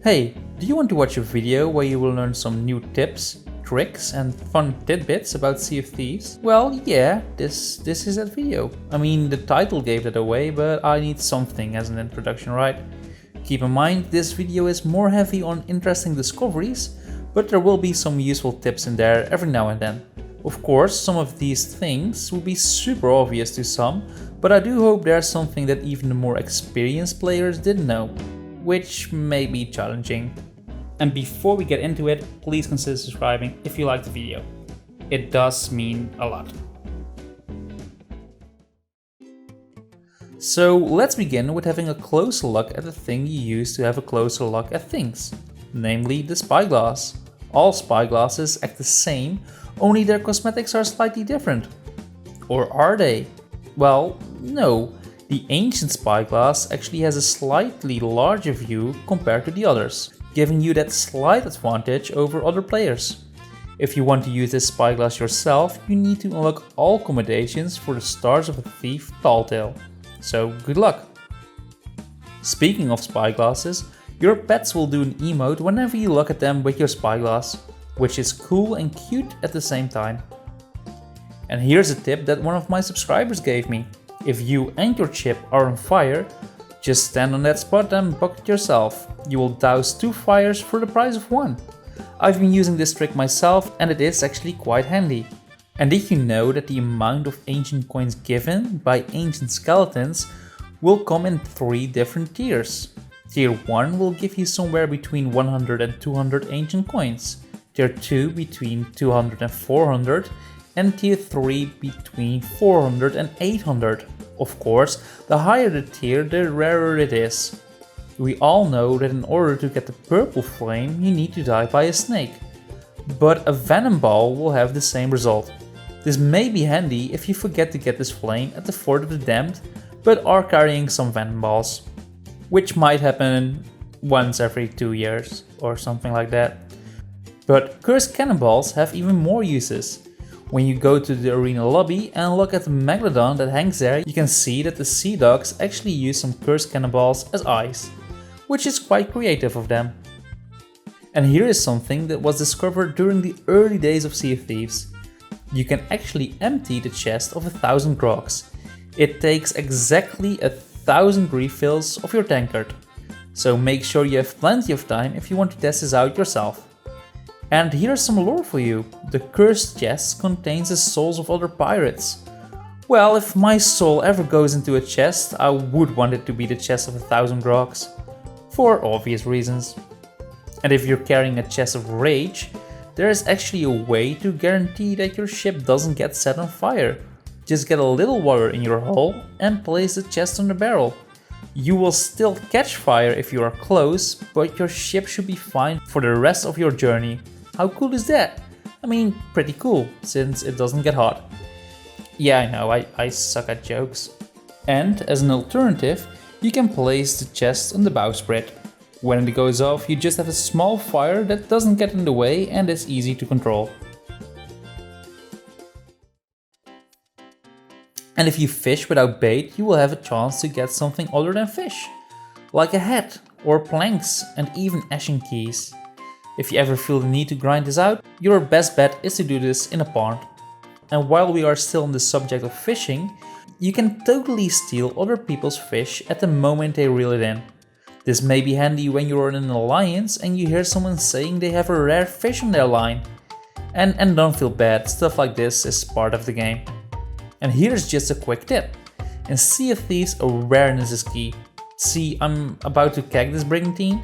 Hey, do you want to watch a video where you will learn some new tips, tricks and fun tidbits about Sea of Thieves? Well, yeah, this is that video. I mean, the title gave that away, but I need something as an introduction, right? Keep in mind, this video is more heavy on interesting discoveries, but there will be some useful tips in there every now and then. Of course, some of these things will be super obvious to some, but I do hope there's something that even the more experienced players didn't know, which may be challenging. And before we get into it, please consider subscribing if you like the video. It does mean a lot. So let's begin with having a closer look at the thing you use to have a closer look at things, namely the spyglass. All spyglasses act the same, only their cosmetics are slightly different. Or are they? Well, no. The Ancient Spyglass actually has a slightly larger view compared to the others, giving you that slight advantage over other players. If you want to use this spyglass yourself, you need to unlock all accommodations for the Stars of a Thief Talltale. So good luck! Speaking of spyglasses, your pets will do an emote whenever you look at them with your spyglass, which is cool and cute at the same time. And here's a tip that one of my subscribers gave me. If you and your ship are on fire, just stand on that spot and bucket yourself. You will douse 2 fires for the price of 1. I've been using this trick myself and it is actually quite handy. And did you know that the amount of ancient coins given by ancient skeletons will come in 3 different tiers? Tier 1 will give you somewhere between 100 and 200 ancient coins, Tier 2 between 200 and 400, and Tier 3 between 400 and 800. Of course, the higher the tier, the rarer it is. We all know that in order to get the purple flame, you need to die by a snake. But a Venom ball will have the same result. This may be handy if you forget to get this flame at the Fort of the Damned, but are carrying some Venom balls. Which might happen once every 2 years, or something like that. But cursed cannonballs have even more uses. When you go to the arena lobby and look at the megalodon that hangs there, you can see that the sea dogs actually use some cursed cannonballs as eyes, which is quite creative of them. And here is something that was discovered during the early days of Sea of Thieves. You can actually empty the chest of 1,000 grogs. It takes exactly 1,000 refills of your tankard. So make sure you have plenty of time if you want to test this out yourself. And here's some lore for you. The cursed chest contains the souls of other pirates. Well, if my soul ever goes into a chest, I would want it to be the chest of 1,000 grogs. For obvious reasons. And if you're carrying a chest of rage, there is actually a way to guarantee that your ship doesn't get set on fire. Just get a little water in your hull and place the chest on the barrel. You will still catch fire if you are close, but your ship should be fine for the rest of your journey. How cool is that? I mean, pretty cool, since it doesn't get hot. Yeah, I know, I suck at jokes. And as an alternative, you can place the chest on the bowsprit. When it goes off, you just have a small fire that doesn't get in the way and is easy to control. And if you fish without bait, you will have a chance to get something other than fish, like a hat, or planks, and even ashen keys. If you ever feel the need to grind this out, your best bet is to do this in a pond. And while we are still on the subject of fishing, you can totally steal other people's fish at the moment they reel it in. This may be handy when you're in an alliance and you hear someone saying they have a rare fish on their line. And don't feel bad, stuff like this is part of the game. And here's just a quick tip. In Sea of Thieves, awareness is key. See, I'm about to keg this brigantine,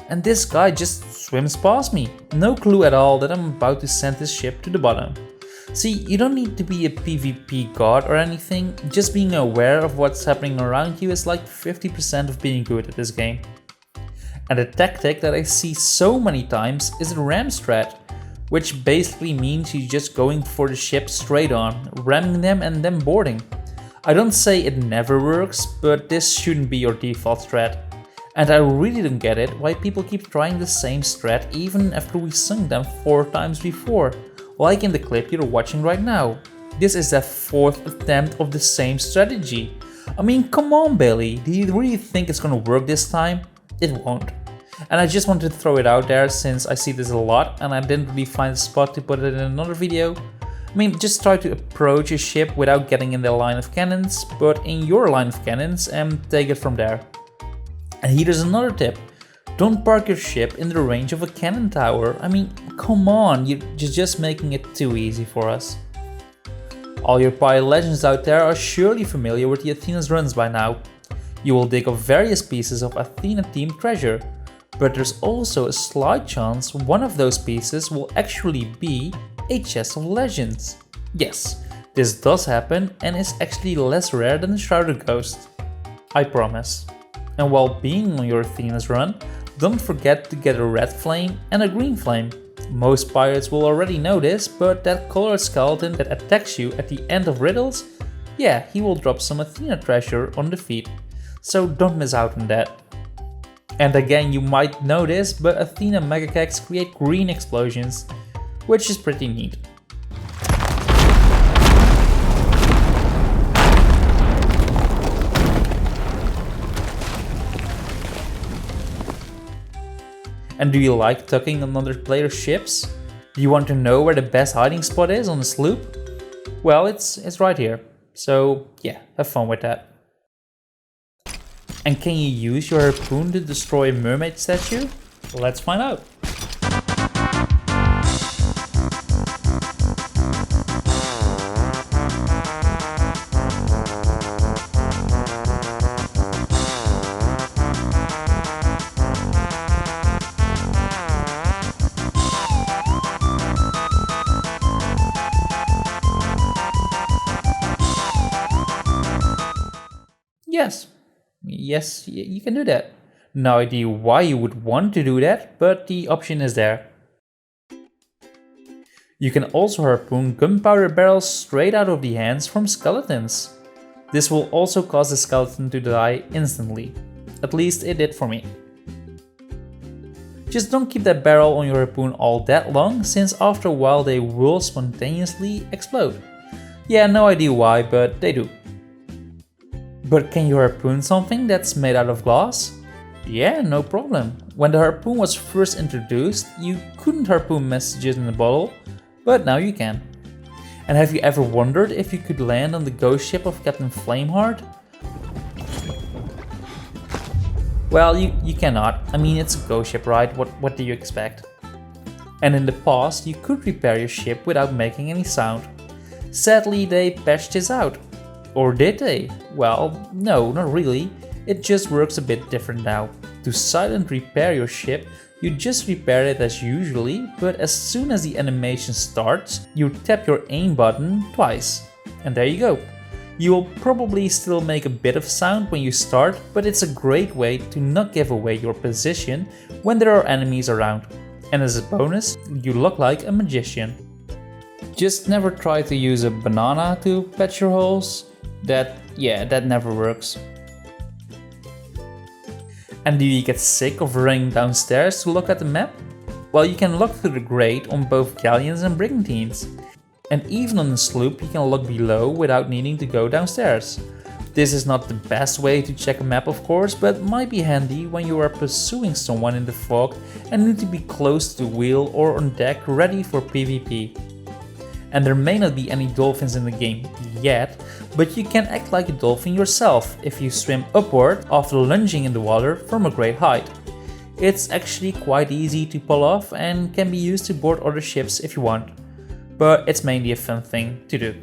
and this guy just swims past me. No clue at all that I'm about to send his ship to the bottom. See, you don't need to be a PvP god or anything, just being aware of what's happening around you is like 50% of being good at this game. And a tactic that I see so many times is a ram strat, which basically means you're just going for the ship straight on, ramming them and then boarding. I don't say it never works, but this shouldn't be your default strat. And I really don't get it why people keep trying the same strat even after we sung them 4 times before, like in the clip you're watching right now. This is the 4th attempt of the same strategy. I mean, come on Bailey, do you really think it's gonna work this time? It won't. And I just wanted to throw it out there since I see this a lot and I didn't really find a spot to put it in another video. I mean, just try to approach a ship without getting in their line of cannons, but in your line of cannons and take it from there. And here's another tip. Don't park your ship in the range of a cannon tower. I mean, come on, you're just making it too easy for us. All your pirate legends out there are surely familiar with the Athena's runs by now. You will dig up various pieces of Athena themed treasure, but there's also a slight chance one of those pieces will actually be a chest of legends. Yes, this does happen and is actually less rare than the Shrouded Ghost. I promise. And while being on your Athena's run, don't forget to get a red flame and a green flame. Most pirates will already know this, but that colored skeleton that attacks you at the end of riddles, yeah, he will drop some Athena treasure on defeat. So don't miss out on that. And again, you might know this, but Athena megakegs create green explosions, which is pretty neat. And do you like tucking on other players' ships? Do you want to know where the best hiding spot is on a sloop? Well, it's right here. So yeah, have fun with that. And can you use your harpoon to destroy a mermaid statue? Let's find out. Yes, you can do that. No idea why you would want to do that, but the option is there. You can also harpoon gunpowder barrels straight out of the hands from skeletons. This will also cause the skeleton to die instantly. At least it did for me. Just don't keep that barrel on your harpoon all that long, since after a while they will spontaneously explode. Yeah, no idea why, but they do. But can you harpoon something that's made out of glass? Yeah, no problem. When the harpoon was first introduced, you couldn't harpoon messages in a bottle, but now you can. And have you ever wondered if you could land on the ghost ship of Captain Flameheart? Well, you cannot. I mean, it's a ghost ship, right? What do you expect? And in the past, you could repair your ship without making any sound. Sadly, they patched this out. Or did they? Well, no, not really. It just works a bit different now. To silent repair your ship, you just repair it as usually, but as soon as the animation starts, you tap your aim button twice. And there you go. You will probably still make a bit of sound when you start, but it's a great way to not give away your position when there are enemies around. And as a bonus, you look like a magician. Just never try to use a banana to patch your holes. That never works. And do you get sick of running downstairs to look at the map? Well, you can look through the grate on both galleons and brigantines. And even on the sloop you can look below without needing to go downstairs. This is not the best way to check a map of course, but might be handy when you are pursuing someone in the fog and need to be close to the wheel or on deck ready for PvP. And there may not be any dolphins in the game yet, but you can act like a dolphin yourself if you swim upward after lunging in the water from a great height. It's actually quite easy to pull off and can be used to board other ships if you want, but it's mainly a fun thing to do.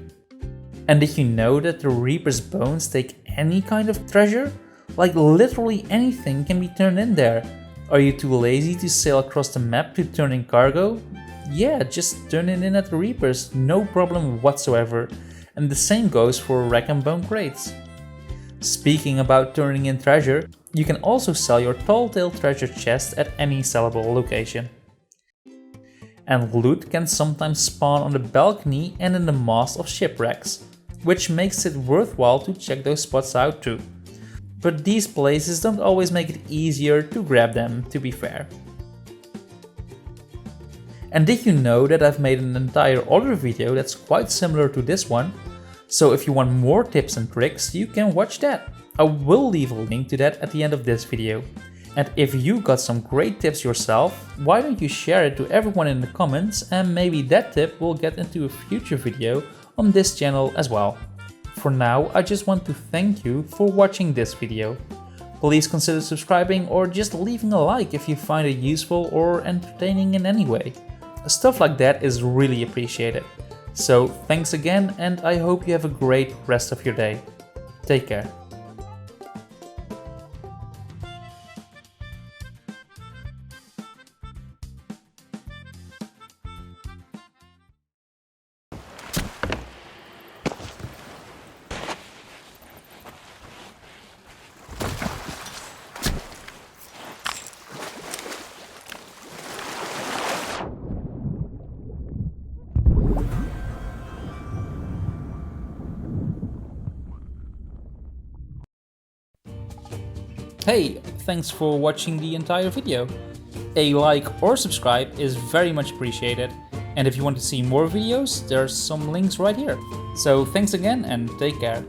And did you know that the Reaper's bones take any kind of treasure? Like literally anything can be turned in there. Are you too lazy to sail across the map to turn in cargo? Yeah, just turn it in at the Reapers, no problem whatsoever. And the same goes for rack and bone crates. Speaking about turning in treasure, you can also sell your tall tale treasure chest at any sellable location. And loot can sometimes spawn on the balcony and in the mast of shipwrecks, which makes it worthwhile to check those spots out too. But these places don't always make it easier to grab them, to be fair. And did you know that I've made an entire other video that's quite similar to this one? So if you want more tips and tricks, you can watch that. I will leave a link to that at the end of this video. And if you got some great tips yourself, why don't you share it to everyone in the comments, and maybe that tip will get into a future video on this channel as well. For now, I just want to thank you for watching this video. Please consider subscribing or just leaving a like if you find it useful or entertaining in any way. Stuff like that is really appreciated. So thanks again, and I hope you have a great rest of your day. Take care. Hey, thanks for watching the entire video. A like or subscribe is very much appreciated. And if you want to see more videos, there's some links right here. So thanks again and take care.